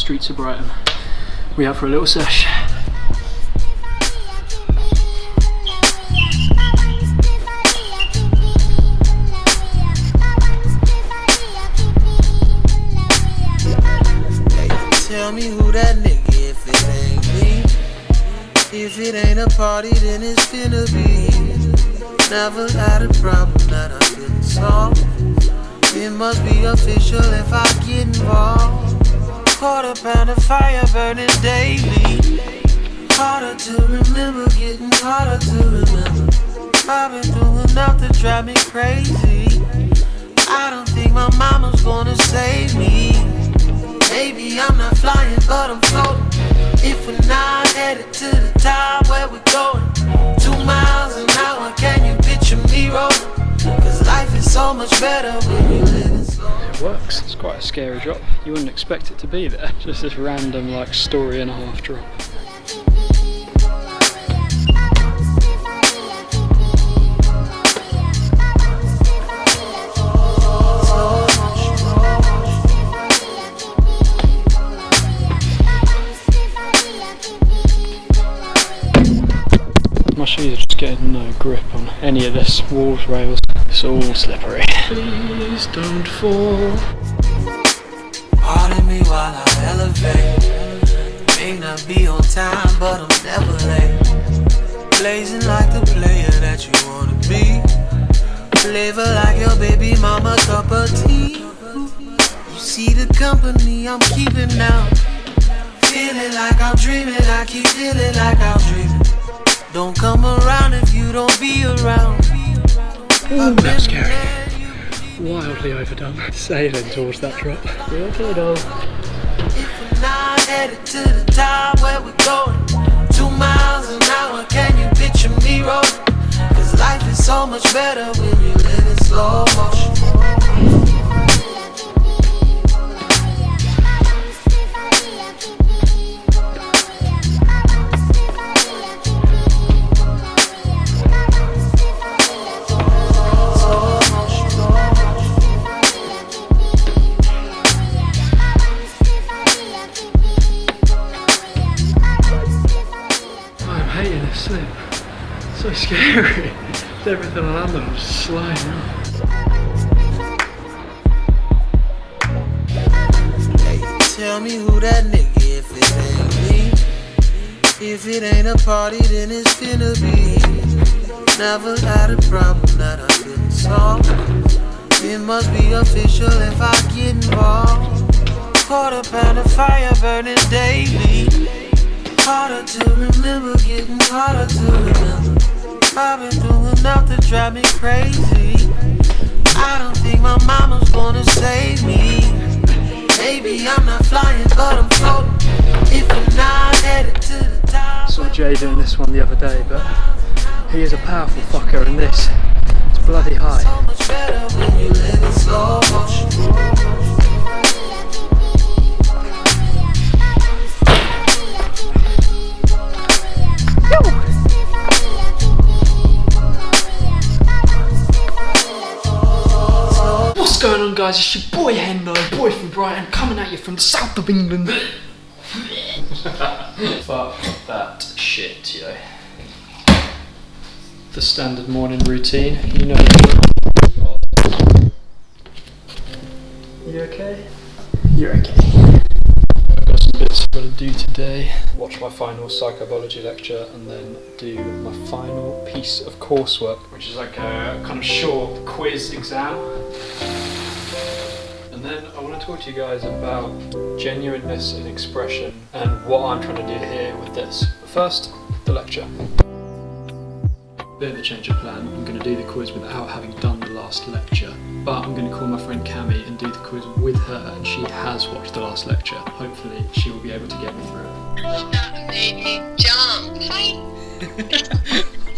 streets of Brighton. We out for a little sesh. Tell me who that nigga if it ain't me. If it ain't a party, then it's finna be. Never had a problem that I couldn't solve. It must be official if I get involved. Quarter pound of fire burning daily. Harder to remember, getting harder to remember. I've been through enough to drive me crazy. I don't think my mama's gonna save me. Maybe I'm not flying, but I'm floating. If we're not headed to the top, where we going? 2 miles an hour, can you picture me rolling? Cause life is so much better when you live it slow. It works. It's quite a scary drop. You wouldn't expect it to be there. Just this random like story and a half drop. My shoes are just getting no grip on any of this walls, rails. It's all slippery. Please don't fall. Pardon me while I elevate. May not be on time, but I'm never late. Blazing like the player that you wanna be. Flavor like your baby mama cup of tea. You see the company I'm keeping now. Feeling like I'm dreaming, I keep feeling like I'm dreaming. Don't come around if you don't be around. Ooh, that's scary. Wildly overdone. Sailing towards that drop. You okay though? If we're not headed to the top, where we going? 2 miles an hour, can you picture me rolling? Cause life is so much better when you live in slow motion. Slip. So scary. Everything on them was sliding off. Hey, tell me who that nigga if it ain't me. If it ain't a party, then it's finna be. Never had a problem that I couldn't solve. It must be official if I get involved. Quarter pound of fire burning daily. Harder to remember, getting harder to remember. I've been through enough to drive me crazy. I don't think my mama's gonna save me. Maybe I'm not flying, but I'm floating. If we're not headed to the top. Saw Jay doing this one the other day, but he is a powerful fucker in this. It's bloody high. So much better when you live in slow motion. What's going on, guys? It's your boy Hendo, boy from Brighton, coming at you from the south of England. Fuck that shit, yo. The standard morning routine, you know. You okay? You're okay. I've got some bits I've got to do today. Watch my final psychobiology lecture and then do my final piece of coursework, which is like a kind of short quiz exam. And then I want to talk to you guys about genuineness in expression and what I'm trying to do here with this. But first, the lecture. Bit of a change of plan. I'm going to do the quiz without having done the last lecture, but I'm going to call my friend Cami and do the quiz with her, and she has watched the last lecture. Hopefully she will be able to get me through it. That made me jump. Hi.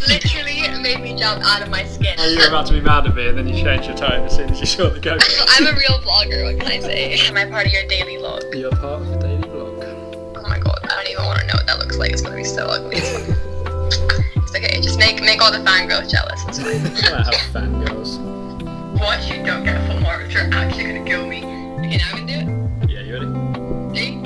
Literally made me jump out of my skin. Oh, you were about to be mad at me and then you changed your tone as soon as you saw the go. I'm a real vlogger, what can I say? Am I part of your daily vlog? You're part of the daily vlog. Oh my god, I don't even want to know what that looks like. It's going to be so ugly. It's okay, just make all the fangirls jealous. It's fine. I have fangirls. What? You don't get a full mark if you're actually going to kill me. Okay, now I'm going to do it. Yeah, you ready? 3,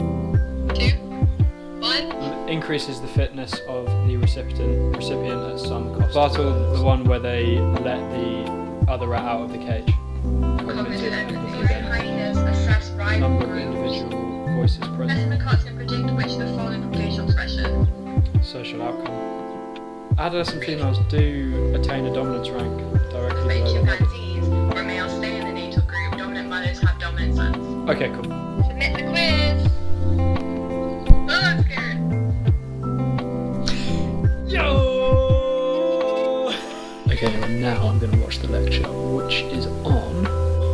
increases the fitness of the recipient at some cost. Bartle, the one where they let the other rat out of the cage. Cognitive empathy, kindness, assess right Number of groups. individual voices present. Professor McCarthy can predict which of the following facial expression. Social outcome. Adolescent females do attain a dominance rank directly Fake below their mothers. chimpanzees, where males stay in the natal group, dominant mothers have dominant sons. Okay, cool. Submit the quiz! Oh, I'm scared. Yo! Okay, now I'm going to watch the lecture, which is on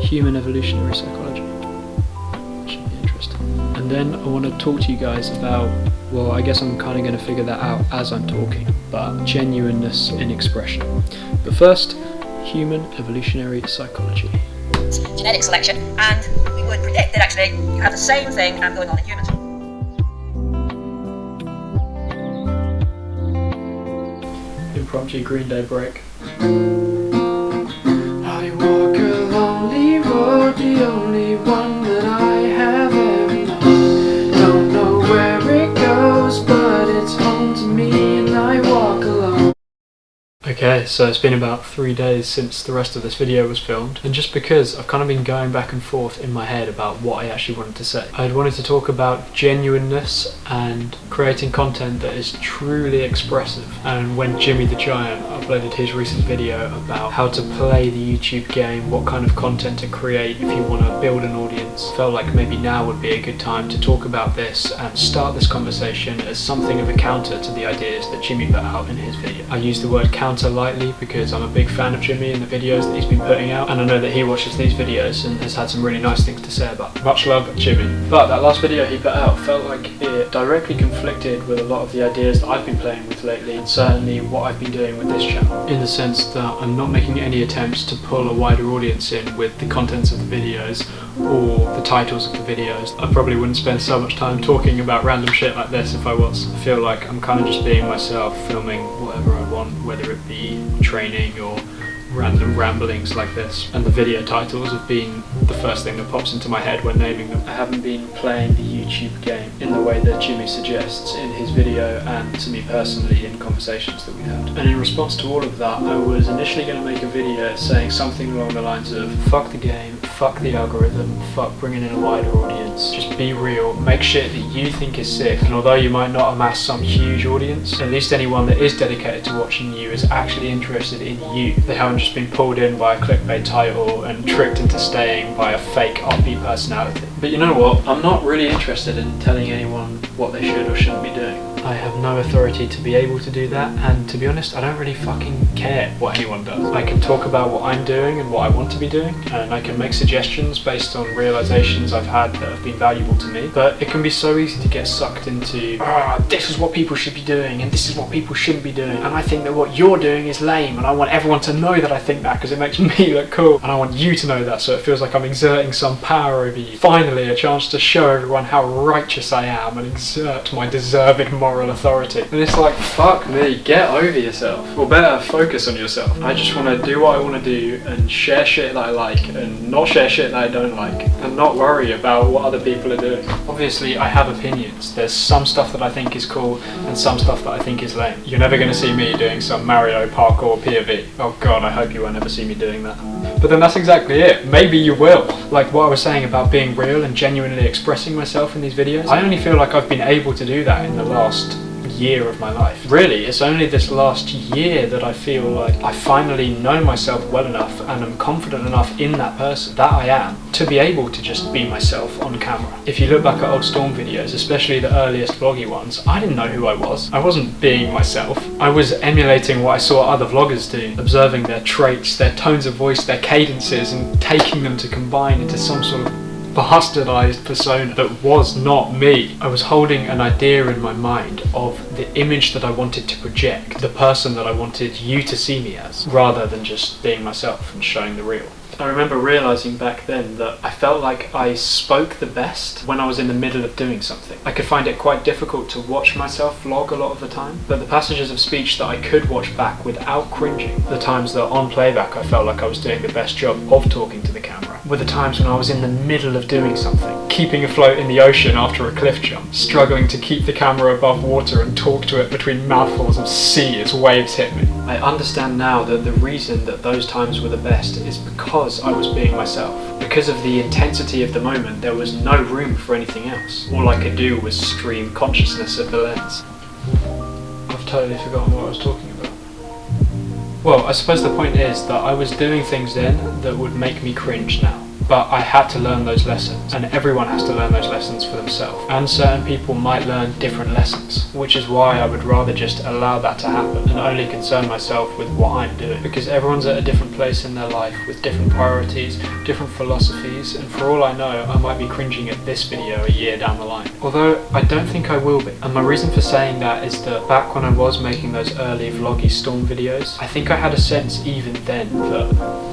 human evolutionary psychology. Should be interesting. And then I want to talk to you guys about, well, I guess I'm kind of going to figure that out as I'm talking, but genuineness in expression. But first, human evolutionary psychology. Genetic selection, and we would predict that actually you have the same thing going on in humans. Impromptu Green Day break. I walk a lonely road, the only one that I have ever known. Don't know where it goes, but it's home to me, and I walk alone. Okay, so it's been about 3 days since the rest of this video was filmed, and just because I've kind of been going back and forth in my head about what I actually wanted to say, I'd wanted to talk about genuineness and creating content that is truly expressive. And when Jimmy the Giant uploaded his recent video about how to play the YouTube game, what kind of content to create if you want to build an audience, felt like maybe now would be a good time to talk about this and start this conversation as something of a counter to the ideas that Jimmy put out in his video. I use the word counter lightly because I'm a big fan of Jimmy and the videos that he's been putting out, and I know that he watches these videos and has had some really nice things to say about them. Much love, Jimmy. But that last video he put out felt like it directly conflicted with a lot of the ideas that I've been playing with lately, and certainly what I've been doing with this channel, in the sense that I'm not making any attempts to pull a wider audience in with the contents of the videos or the titles of the videos. I probably wouldn't spend so much time talking about random shit like this if I was. I feel like I'm kind of just being myself, filming whatever I want, whether it be training or random ramblings like this, and the video titles have been the first thing that pops into my head when naming them. I haven't been playing the YouTube game in the way that Jimmy suggests in his video and to me personally in conversations that we had. And in response to all of that, I was initially going to make a video saying something along the lines of fuck the game, fuck the algorithm, fuck bringing in a wider audience, just be real, make shit that you think is sick, and although you might not amass some huge audience, at least anyone that is dedicated to watching you is actually interested in you. They haven't just been pulled in by a clickbait title and tricked into staying by a fake upbeat personality. But you know what? I'm not really interested in telling anyone what they should or shouldn't be doing. I have no authority to be able to do that, and to be honest, I don't really fucking care what anyone does. I can talk about what I'm doing and what I want to be doing, and I can make suggestions based on realizations I've had that have been valuable to me, but it can be so easy to get sucked into, this is what people should be doing, and this is what people shouldn't be doing, and I think that what you're doing is lame, and I want everyone to know that I think that because it makes me look cool, and I want you to know that so it feels like I'm exerting some power over you. Finally, a chance to show everyone how righteous I am and exert my deserved moral authority. And it's like, fuck me, get over yourself. Or better, focus on yourself. I just want to do what I want to do and share shit that I like and not share shit that I don't like and not worry about what other people are doing. Obviously, I have opinions. There's some stuff that I think is cool and some stuff that I think is lame. You're never going to see me doing some Mario parkour POV. Oh god, I hope you won't ever see me doing that. But then that's exactly it. Maybe you will. Like what I was saying about being real and genuinely expressing myself in these videos. I only feel like I've been able to do that in the last year of my life. Really, it's only this last year that I feel like I finally know myself well enough and am confident enough in that person that I am to be able to just be myself on camera. If you look back at old Storm videos, especially the earliest vloggy ones, I didn't know who I was. I wasn't being myself. I was emulating what I saw other vloggers do, observing their traits, their tones of voice, their cadences, and taking them to combine into some sort of bastardized persona that was not me. I was holding an idea in my mind of the image that I wanted to project, the person that I wanted you to see me as, rather than just being myself and showing the real. I remember realizing back then that I felt like I spoke the best when I was in the middle of doing something. I could find it quite difficult to watch myself vlog a lot of the time, but the passages of speech that I could watch back without cringing, the times that on playback I felt like I was doing the best job of talking to the camera, were the times when I was in the middle of doing something, keeping afloat in the ocean after a cliff jump, struggling to keep the camera above water and talk to it between mouthfuls of sea as waves hit me. I understand now that the reason that those times were the best is because I was being myself. Because of the intensity of the moment, there was no room for anything else. All I could do was stream consciousness at the lens. I've totally forgotten what I was talking about. Well, I suppose the point is that I was doing things then that would make me cringe now. But I had to learn those lessons, and everyone has to learn those lessons for themselves. And certain people might learn different lessons, which is why I would rather just allow that to happen and only concern myself with what I'm doing. Because everyone's at a different place in their life with different priorities, different philosophies, and for all I know, I might be cringing at this video a year down the line. Although I don't think I will be. And my reason for saying that is that back when I was making those early vloggy Storm videos, I think I had a sense even then that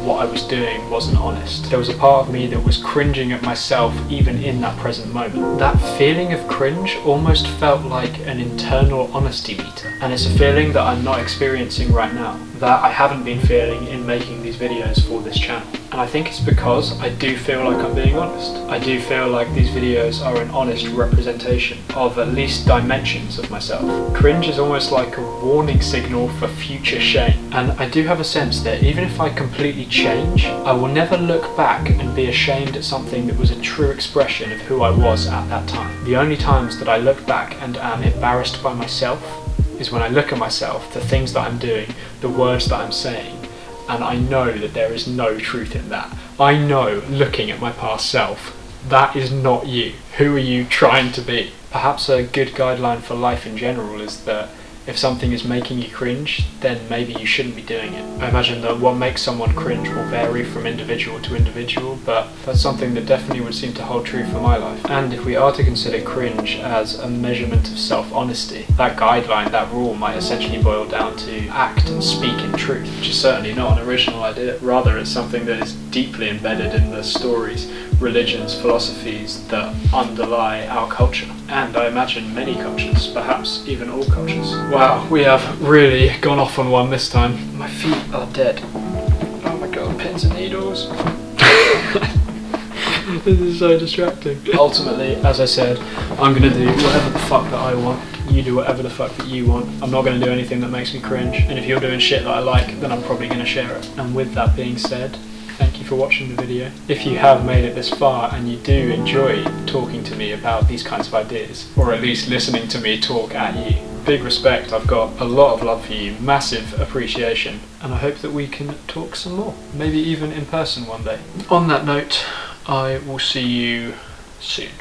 what I was doing wasn't honest. There was a part of me that was cringing at myself even in that present moment. That feeling of cringe almost felt like an internal honesty meter, and it's a feeling that I'm not experiencing right now, that I haven't been feeling in making these videos for this channel. And I think it's because I do feel like I'm being honest. I do feel like these videos are an honest representation of at least dimensions of myself. Cringe is almost like a warning signal for future shame. And I do have a sense that even if I completely change, I will never look back and be ashamed at something that was a true expression of who I was at that time. The only times that I look back and am embarrassed by myself is when I look at myself, the things that I'm doing, the words that I'm saying, and I know that there is no truth in that. I know, looking at my past self, that is not you. Who are you trying to be? Perhaps a good guideline for life in general is that if something is making you cringe, then maybe you shouldn't be doing it. I imagine that what makes someone cringe will vary from individual to individual, but that's something that definitely would seem to hold true for my life. And if we are to consider cringe as a measurement of self-honesty, that guideline, that rule might essentially boil down to act and speak in truth, which is certainly not an original idea. Rather, it's something that is deeply embedded in the stories, religions, philosophies that underlie our culture. And I imagine many cultures, perhaps even all cultures. Wow, we have really gone off on one this time. My feet are dead. Oh my god, pins and needles. This is so distracting. Ultimately, as I said, I'm gonna do whatever the fuck that I want. You do whatever the fuck that you want. I'm not gonna do anything that makes me cringe. And if you're doing shit that I like, then I'm probably gonna share it. And with that being said, thank you for watching the video. If you have made it this far and you do enjoy talking to me about these kinds of ideas, or at least listening to me talk at you, big respect. I've got a lot of love for you, massive appreciation, and I hope that we can talk some more, maybe even in person one day. On that note, I will see you soon.